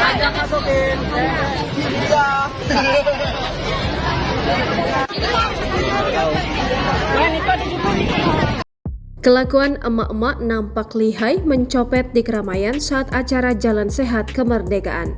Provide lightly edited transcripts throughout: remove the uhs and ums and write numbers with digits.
Ajak masukin. Iya. Kelakuan emak-emak nampak lihai mencopet di keramaian saat acara Jalan Sehat Kemerdekaan.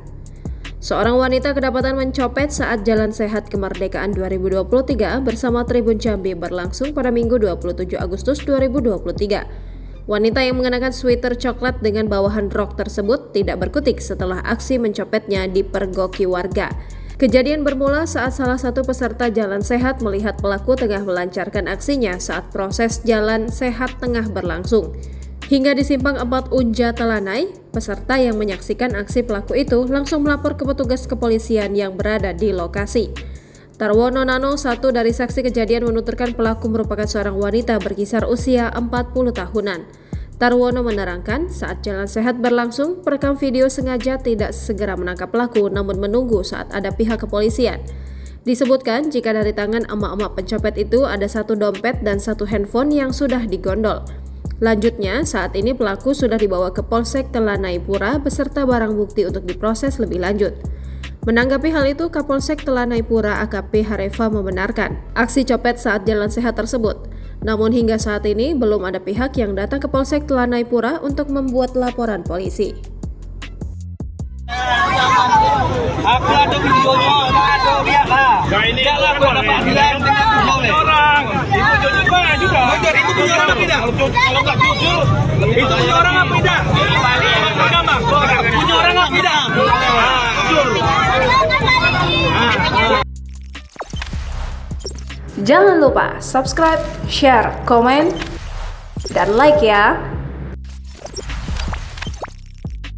Seorang wanita kedapatan mencopet saat Jalan Sehat Kemerdekaan 2023 bersama Tribun Jambi berlangsung pada Minggu 27 Agustus 2023. Wanita yang mengenakan sweater coklat dengan bawahan rok tersebut tidak berkutik setelah aksi mencopetnya dipergoki warga. Kejadian bermula saat salah satu peserta Jalan Sehat melihat pelaku tengah melancarkan aksinya saat proses Jalan Sehat tengah berlangsung. Hingga di Simpang 4 Unja Telanai, peserta yang menyaksikan aksi pelaku itu langsung melapor ke petugas kepolisian yang berada di lokasi. Tarwono Nano, satu dari saksi kejadian, menuturkan pelaku merupakan seorang wanita berkisar usia 40 tahunan. Tarwono menerangkan saat Jalan Sehat berlangsung, perekam video sengaja tidak segera menangkap pelaku namun menunggu saat ada pihak kepolisian. Disebutkan jika dari tangan emak-emak pencopet itu ada satu dompet dan satu handphone yang sudah digondol. Lanjutnya, saat ini pelaku sudah dibawa ke Polsek Telanai Pura beserta barang bukti untuk diproses lebih lanjut. Menanggapi hal itu, Kapolsek Telanai Pura AKP Hareva membenarkan aksi copet saat Jalan Sehat tersebut. Namun hingga saat ini belum ada pihak yang datang ke Polsek Telanai Pura untuk membuat laporan polisi. Aku ada videonya, ada biarlah. Nah ini Biarlah aku dapat bilang orang. Itu jujur mana juga? itu punya orang apa tidak? Kalau nggak jujur, Itu punya orang apa tidak? agama. Punya orang apa tidak? Jujur. Jangan lupa subscribe, share, komen, dan like ya!